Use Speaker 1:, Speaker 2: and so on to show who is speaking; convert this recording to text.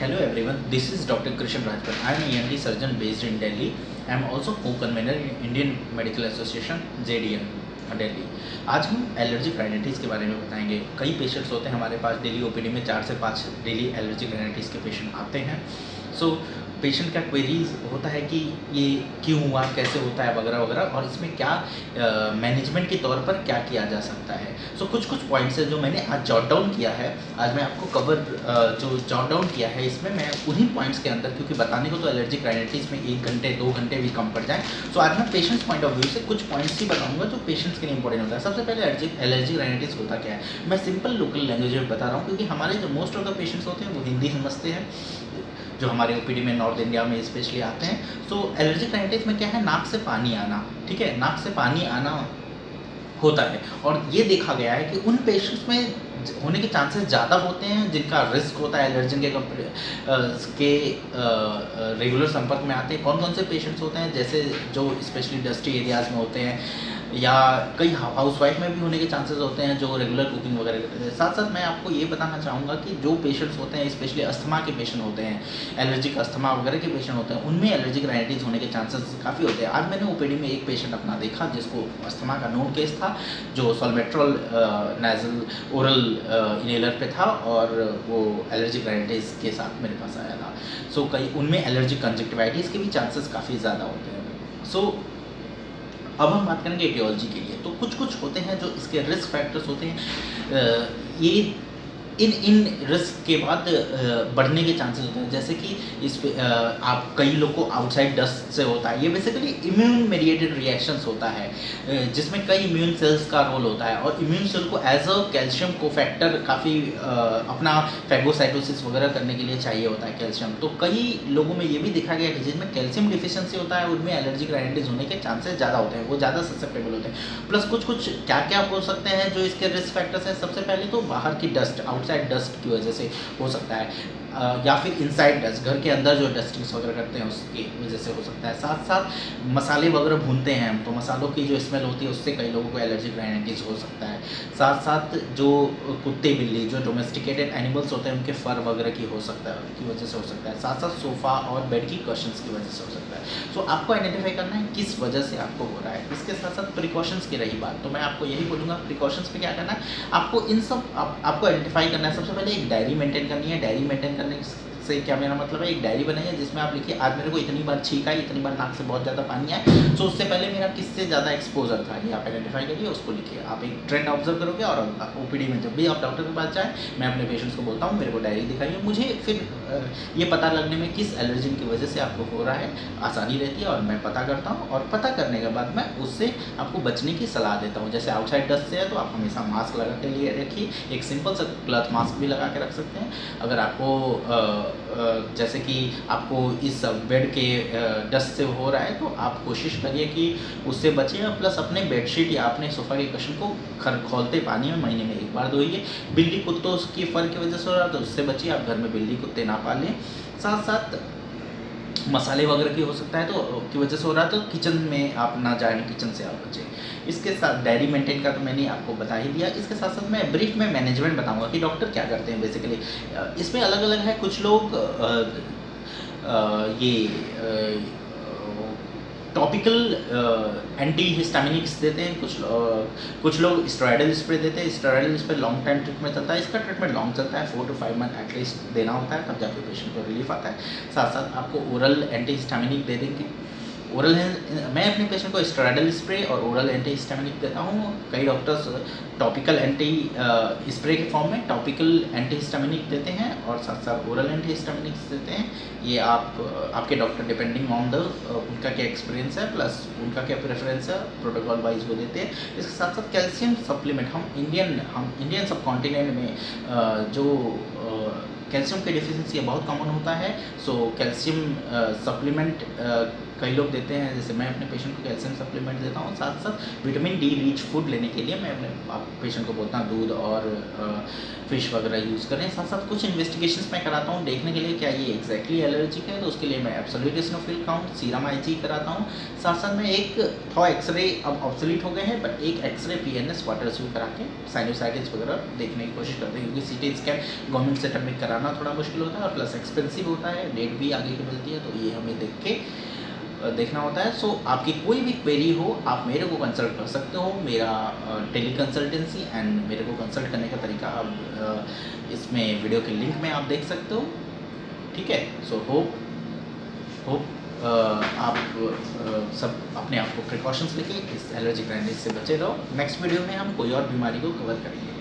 Speaker 1: Hello everyone, this is Dr. Krishan Rajpal. I am an ENT surgeon based in Delhi. I am also co-convener in Indian Medical Association JDM Delhi. आज हम allergic rhinitis के बारे में बताएंगे। कई patients होते हैं हमारे पास डेली ओपीडी में 4 से 5 डेली एलर्जिक राइनाइटिस के पेशेंट आते हैं। पेशेंट का क्वेरीज होता है कि ये क्यों हुआ, कैसे होता है वगैरह वगैरह, और इसमें क्या मैनेजमेंट के तौर पर क्या किया जा सकता है। कुछ पॉइंट्स है जो मैंने आज जॉट डाउन किया है। आज मैं आपको जो जॉट डाउन किया है इसमें मैं उन्हीं पॉइंट्स के अंदर, क्योंकि बताने को तो एलर्जिक राइनाइटिस में 1 घंटे 2 घंटे भी कम पड़ जाए, आज मैं पेशेंट्स पॉइंट ऑफ व्यू से कुछ पॉइंट्स ही बताऊंगा जो पेशेंट्स के लिए इंपॉर्टेंट होता है। सबसे पहले एलर्जिक राइनाइटिस होता क्या है, मैं सिंपल लोकल लैंग्वेज में बता रहा हूँ, क्योंकि हमारे जो मोस्ट ऑफ द पेशेंट्स होते हैं वो हिंदी समझते हैं, जो हमारे ओपीडी में नॉर्थ इंडिया में स्पेशली आते हैं। एलर्जिक राइनाइटिस में क्या है, नाक से पानी आना, ठीक है, नाक से पानी आना होता है। और ये देखा गया है कि उन पेशेंट्स में होने के चांसेस ज़्यादा होते हैं जिनका रिस्क होता है एलर्जन के रेगुलर संपर्क में आते हैं। कौन से पेशेंट्स होते हैं, जैसे जो स्पेशली डस्टी एरियाज़ में होते हैं, या कई हाउसवाइफ में भी होने के चांसेस होते हैं जो रेगुलर कुकिंग वगैरह करते हैं। साथ साथ मैं आपको ये बताना चाहूँगा कि जो पेशेंट्स होते हैं, स्पेशली अस्थमा के पेशेंट होते हैं, एलर्जिक अस्थमा वगैरह के पेशेंट होते हैं, उनमें एलर्जिक राइनाइटिस होने के चांसेस काफ़ी होते हैं। आज मैंने ओपीडी में एक पेशेंट अपना देखा जिसको अस्थमा का नोन केस था, जो सॉल्मेट्रॉल नेजल ओरल इनहेलर पे था, और वो एलर्जिक राइनाइटिस के साथ मेरे पास आया था। कई उनमें एलर्जिक कंजक्टिवाइटिस के भी चांसेस काफ़ी ज़्यादा होते हैं। अब हम बात करेंगे एटियोलॉजी के लिए। कुछ होते हैं जो इसके रिस्क फैक्टर्स होते हैं, ये इन रिस्क के बाद बढ़ने के चांसेस होते हैं। जैसे कि इस पे आप कई लोग को आउटसाइड डस्ट से होता है, ये बेसिकली इम्यून मेडिएटेड रिएक्शंस होता है, जिसमें कई इम्यून सेल्स का रोल होता है, और इम्यून सेल को एज अ कैल्शियम कोफैक्टर काफ़ी अपना फैगोसाइटोसिस वगैरह करने के लिए चाहिए होता है कैल्शियम। कई लोगों में ये भी देखा गया कि जिनमें कैल्शियम डिफिशियंसी होता है उनमें एलर्जिक राइनाइटिस होने के चांसेस ज़्यादा होते हैं, वो ज़्यादा ससेप्टेबल होते हैं। प्लस कुछ क्या हो सकते हैं जो इसके रिस्क फैक्टर्स हैं। सबसे पहले तो बाहर की डस्ट, आउटसाइड डस्ट की वजह से हो सकता है, या फिर इनसाइड डस्ट, घर के अंदर जो डस्टिंग्स वगैरह करते हैं उसकी वजह से हो सकता है। साथ साथ मसाले वगैरह भूनते हैं हम, तो मसालों की जो स्मेल होती है उससे कई लोगों को एलर्जिक राइनाइटिस हो सकता है। साथ साथ जो कुत्ते बिल्ली, जो डोमेस्टिकेटेड एनिमल्स होते हैं, उनके फर वगैरह की हो सकता है, की वजह से हो सकता है। साथ साथ सोफ़ा और बेड की कशंस की वजह से हो सकता है। आपको आइडेंटिफाई करना है किस वजह से आपको हो रहा है। इसके साथ साथ प्रिकॉशंस की रही बात, तो मैं आपको यही बोलूँगा, प्रिकॉशंस पे क्या करना है, आपको इन सब आपको आइडेंटिफाई करना है। सबसे पहले एक डायरी मेंटेन करनी है। डायरी मेंटेन करने से क्या मेरा मतलब है, एक डायरी बनाइए जिसमें आप लिखिए आज मेरे को इतनी बार छींक आई, इतनी बार नाक से बहुत ज़्यादा पानी आया, उससे पहले मेरा किससे ज़्यादा एक्सपोजर था, ये आप आइडेंटिफाई करिए, उसको लिखिए। आप एक ट्रेंड ऑब्जर्व करोगे, और ओपीडी में जब भी आप डॉक्टर के पास जाएँ, मैं अपने पेशेंट्स को बोलता हूँ मेरे को डायरी दिखाइए, मुझे फिर ये पता लगने में किस एलर्जी की वजह से आपको हो रहा है आसानी रहती है, और मैं पता करता हूँ, और पता करने के बाद मैं उससे आपको बचने की सलाह देता हूँ। जैसे आउटसाइड डस्ट से है तो आप हमेशा मास्क लगा के लिए रखिए, एक सिंपल सा क्लॉथ मास्क भी लगा के रख सकते हैं। अगर आपको जैसे कि आपको इस बेड के डस्ट से हो रहा है तो आप कोशिश करिए कि उससे बचें, प्लस अपने बेडशीट या अपने सोफ़ा के कशन को खौलते पानी में महीने में 1 बार धोइए। बिल्ली कुत्तों की फर की वजह से हो रहा है तो उससे बचिए, आप घर में बिल्ली कुत्ते ना पालें। साथ साथ मसाले वगैरह की हो सकता है तो की वजह से हो रहा है तो किचन में आप ना जाएं, किचन से आप बचें। इसके साथ डायरी मेंटेन का तो मैंने आपको बता ही दिया। इसके साथ साथ मैं ब्रीफ में मैनेजमेंट बताऊंगा कि डॉक्टर क्या करते हैं बेसिकली। इसमें अलग अलग है, कुछ लोग ये टॉपिकल एंटी हिस्टामिनिक्स देते हैं, कुछ लोग स्टेरॉयडल स्प्रे देते हैं। Steroidal spray long time treatment चलता है, इसका ट्रीटमेंट लॉन्ग चलता है, 4 to 5 मंथ एटलीस्ट देना होता है, तब जाके पेशेंट को रिलीफ आता है। साथ साथ आपको ओरल एंटी हिस्टामिनिक दे देंगे। ओरल है, मैं अपने पेशेंट को स्टेरॉयडल स्प्रे और ओरल एंटी हिस्टामिनिक देता हूँ। कई डॉक्टर्स टॉपिकल एंटी स्प्रे के फॉर्म में टॉपिकल एंटी हिस्टामिनिक देते हैं, और साथ साथ ओरल एंटी हिस्टामिनिक्स देते हैं। ये आपके डॉक्टर डिपेंडिंग ऑन द उनका क्या एक्सपीरियंस है, प्लस उनका क्या प्रेफरेंस है, प्रोटोकॉल वाइज वो देते हैं। इसके साथ साथ कैल्शियम सप्लीमेंट हम इंडियन सब कॉन्टिनेंट में जो कैल्शियम की डिफिशिएंसी बहुत कॉमन होता है, कैल्शियम सप्लीमेंट कई लोग देते हैं, जैसे मैं अपने पेशेंट को कैल्शियम सप्लीमेंट देता हूँ, साथ साथ विटामिन डी रिच फूड लेने के लिए मैं अपने पेशेंट को बोलता हूँ दूध और फिश वगैरह यूज़ करें। साथ साथ कुछ इन्वेस्टिगेशंस मैं कराता हूँ देखने के लिए क्या ये एग्जैक्टली एलर्जिक है, तो उसके लिए मैं absolute eosinophil count, serum IG कराता हूँ। साथ साथ में एक थॉ एक्सरे अब ऑब्सोलीट हो गए हैं, बट एक एक्सरे पीएनएस वाटर स्यू करा के साइनोसाइटिस वगैरह देखने की कोशिश करते हैं, क्योंकि सीटी स्कैन गवर्नमेंट सेटअप में कराना थोड़ा मुश्किल होता है और प्लस एक्सपेंसिव होता है, डेट भी आगे की मिलती है, तो ये हमें देख के देखना होता है। सो आपकी कोई भी क्वेरी हो आप मेरे को कंसल्ट कर सकते हो, मेरा टेली कंसल्टेंसी एंड मेरे को कंसल्ट करने का तरीका आप इसमें वीडियो के लिंक में आप देख सकते हो, ठीक है। सो होप आप सब अपने आप को प्रिकॉशंस लेके इस एलर्जिक राइनाइटिस से बचे रहो। नेक्स्ट वीडियो में हम कोई और बीमारी को कवर करेंगे।